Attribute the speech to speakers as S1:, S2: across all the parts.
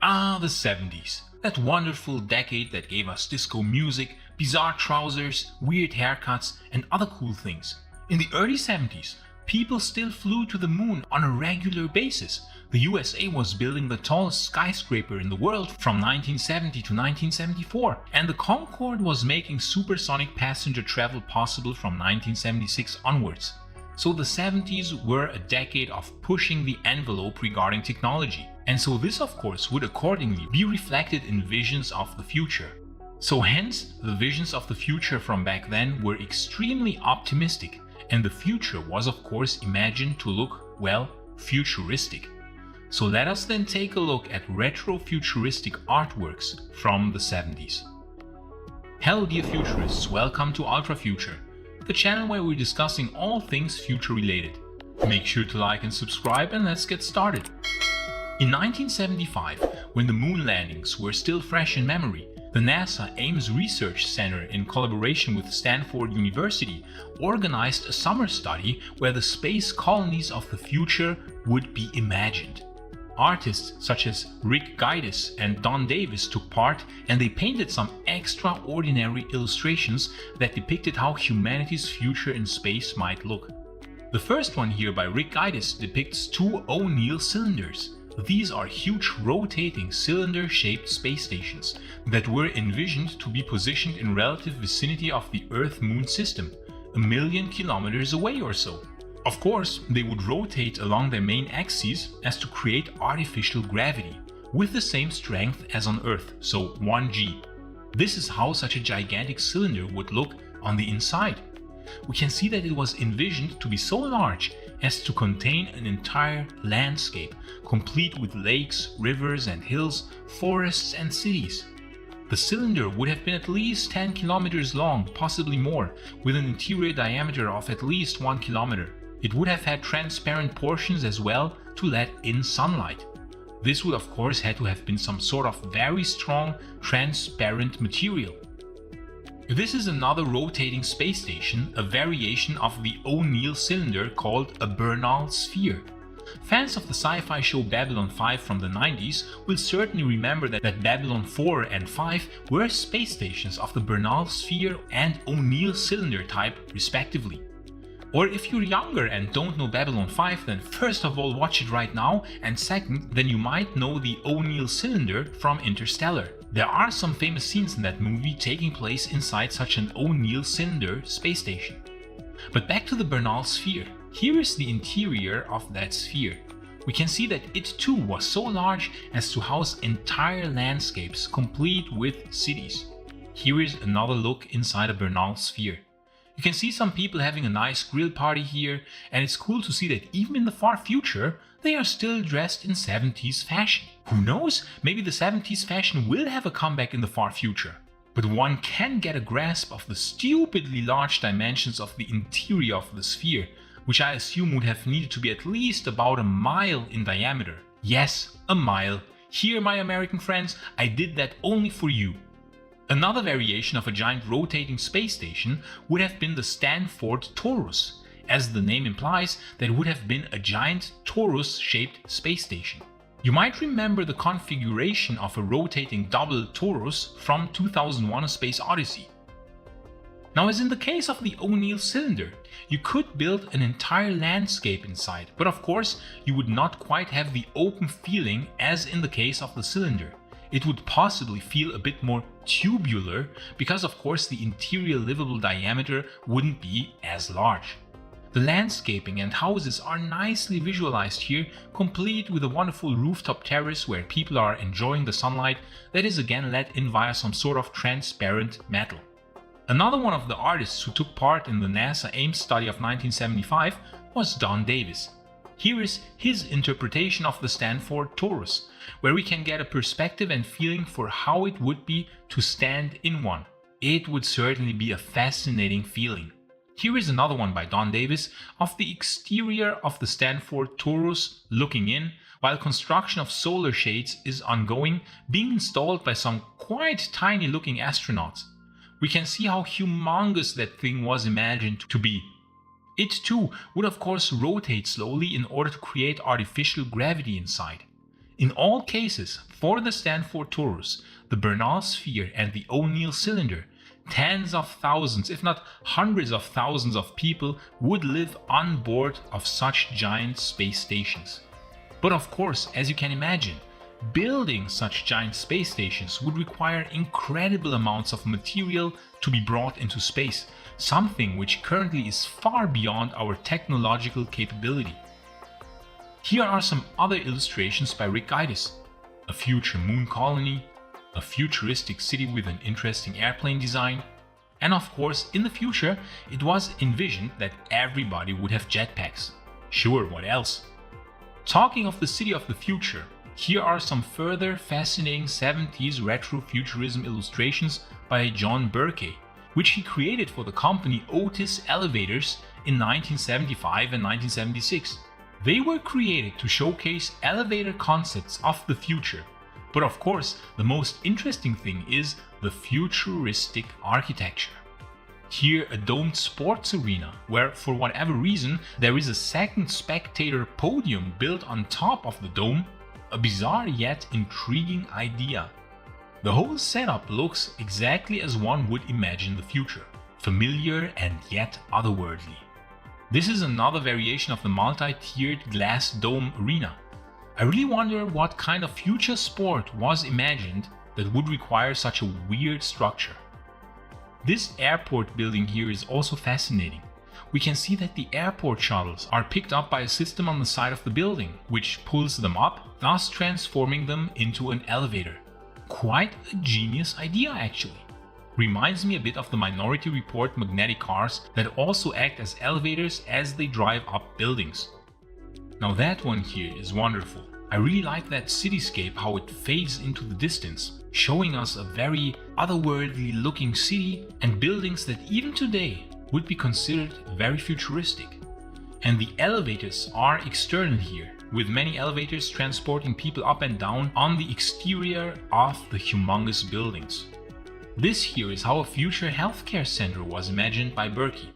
S1: Ah, the 70s. That wonderful decade that gave us disco music, bizarre trousers, weird haircuts, and other cool things. In the early 70s, people still flew to the moon on a regular basis. The USA was building the tallest skyscraper in the world from 1970 to 1974, and the Concorde was making supersonic passenger travel possible from 1976 onwards. So the 70s were a decade of pushing the envelope regarding technology. And so this of course would accordingly be reflected in visions of the future. So hence, the visions of the future from back then were extremely optimistic, and the future was of course imagined to look, well, futuristic. So let us then take a look at retro-futuristic artworks from the 70s. Hello dear futurists, welcome to Ultra Future, the channel where we're discussing all things future related. Make sure to like and subscribe, and let's get started. In 1975, when the moon landings were still fresh in memory, the NASA Ames Research Center, in collaboration with Stanford University, organized a summer study where the space colonies of the future would be imagined. Artists such as Rick Gaidis and Don Davis took part, and they painted some extraordinary illustrations that depicted how humanity's future in space might look. The first one here by Rick Gaidis depicts two O'Neill cylinders. These are huge rotating cylinder-shaped space stations that were envisioned to be positioned in relative vicinity of the Earth-Moon system, 1 million kilometers away or so. Of course, they would rotate along their main axes as to create artificial gravity, with the same strength as on Earth, so 1g. This is how such a gigantic cylinder would look on the inside. We can see that it was envisioned to be so large as to contain an entire landscape, complete with lakes, rivers and hills, forests and cities. The cylinder would have been at least 10 kilometers long, possibly more, with an interior diameter of at least 1 kilometer. It would have had transparent portions as well to let in sunlight. This would of course had to have been some sort of very strong, transparent material. This is another rotating space station, a variation of the O'Neill cylinder called a Bernal sphere. Fans of the sci-fi show Babylon 5 from the 90s will certainly remember that Babylon 4 and 5 were space stations of the Bernal sphere and O'Neill cylinder type respectively. Or if you're younger and don't know Babylon 5, then first of all watch it right now, and second, then you might know the O'Neill cylinder from Interstellar. There are some famous scenes in that movie taking place inside such an O'Neill cylinder space station. But back to the Bernal sphere. Here is the interior of that sphere. We can see that it too was so large as to house entire landscapes complete with cities. Here is another look inside a Bernal sphere. You can see some people having a nice grill party here, and it's cool to see that even in the far future, they are still dressed in 70s fashion. Who knows, maybe the 70s fashion will have a comeback in the far future. But one can get a grasp of the stupidly large dimensions of the interior of the sphere, which I assume would have needed to be at least about a mile in diameter. Yes, a mile. Here, my American friends, I did that only for you. Another variation of a giant rotating space station would have been the Stanford Torus. As the name implies, that would have been a giant torus-shaped space station. You might remember the configuration of a rotating double torus from 2001: A Space Odyssey. Now, as in the case of the O'Neill cylinder, you could build an entire landscape inside, but of course you would not quite have the open feeling as in the case of the cylinder. It would possibly feel a bit more tubular because of course the interior livable diameter wouldn't be as large. The landscaping and houses are nicely visualized here, complete with a wonderful rooftop terrace where people are enjoying the sunlight that is again let in via some sort of transparent metal. Another one of the artists who took part in the NASA Ames study of 1975 was Don Davis. Here is his interpretation of the Stanford Torus, where we can get a perspective and feeling for how it would be to stand in one. It would certainly be a fascinating feeling. Here is another one by Don Davis of the exterior of the Stanford Torus looking in, while construction of solar shades is ongoing, being installed by some quite tiny looking astronauts. We can see how humongous that thing was imagined to be. It too would of course rotate slowly in order to create artificial gravity inside. In all cases, for the Stanford Torus, the Bernal Sphere and the O'Neill Cylinder, tens of thousands, if not hundreds of thousands of people would live on board of such giant space stations. But of course, as you can imagine, building such giant space stations would require incredible amounts of material to be brought into space, something which currently is far beyond our technological capability. Here are some other illustrations by Rick Gaitis: a future moon colony, a futuristic city with an interesting airplane design, and of course, in the future, it was envisioned that everybody would have jetpacks. Sure, what else? Talking of the city of the future, here are some further fascinating 70s retrofuturism illustrations by John Burkey, which he created for the company Otis Elevators in 1975 and 1976. They were created to showcase elevator concepts of the future. But of course, the most interesting thing is the futuristic architecture. Here, a domed sports arena, where for whatever reason there is a second spectator podium built on top of the dome, a bizarre yet intriguing idea. The whole setup looks exactly as one would imagine the future, familiar and yet otherworldly. This is another variation of the multi-tiered glass dome arena. I really wonder what kind of future sport was imagined that would require such a weird structure. This airport building here is also fascinating. We can see that the airport shuttles are picked up by a system on the side of the building, which pulls them up, thus transforming them into an elevator. Quite a genius idea, actually. Reminds me a bit of the Minority Report magnetic cars that also act as elevators as they drive up buildings. Now that one here is wonderful. I really like that cityscape, how it fades into the distance, showing us a very otherworldly looking city and buildings that even today would be considered very futuristic. And the elevators are external here, with many elevators transporting people up and down on the exterior of the humongous buildings. This here is how a future healthcare center was imagined by Burkey.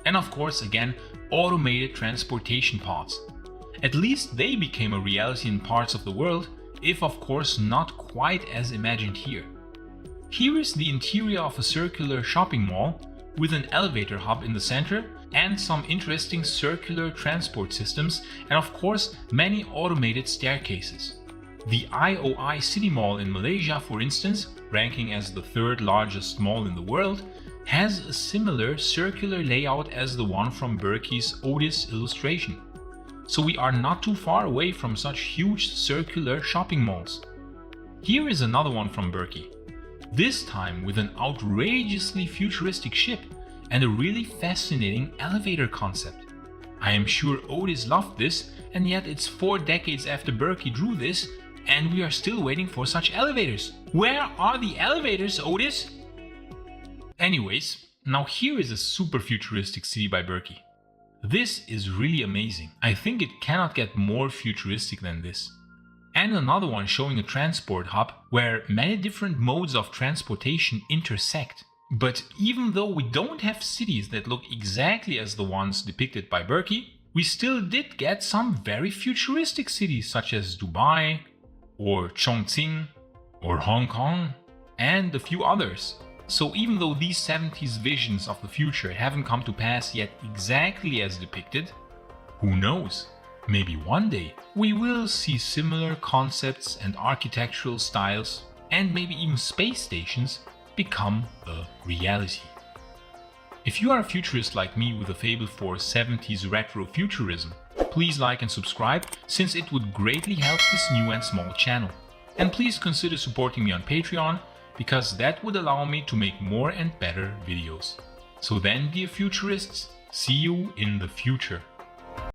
S1: And of course, again, automated transportation pods. At least they became a reality in parts of the world, if of course not quite as imagined here. Here is the interior of a circular shopping mall with an elevator hub in the center and some interesting circular transport systems, and of course many automated staircases. The IOI City Mall in Malaysia, for instance, ranking as the third largest mall in the world, has a similar circular layout as the one from Burkey's Otis illustration. So we are not too far away from such huge circular shopping malls. Here is another one from Burkey, this time with an outrageously futuristic ship and a really fascinating elevator concept. I am sure Otis loved this, and yet it's 4 decades after Burkey drew this and we are still waiting for such elevators. Where are the elevators, Otis? Anyways, now here is a super futuristic city by Burkey. This is really amazing. I think it cannot get more futuristic than this. And another one showing a transport hub where many different modes of transportation intersect. But even though we don't have cities that look exactly as the ones depicted by Burkey, we still did get some very futuristic cities such as Dubai, or Chongqing, or Hong Kong, and a few others. So even though these 70s visions of the future haven't come to pass yet exactly as depicted, who knows? Maybe one day we will see similar concepts and architectural styles, and maybe even space stations, become a reality. If you are a futurist like me with a fable for 70s retro futurism, please like and subscribe, since it would greatly help this new and small channel. And please consider supporting me on Patreon, because that would allow me to make more and better videos. So then, dear futurists, see you in the future.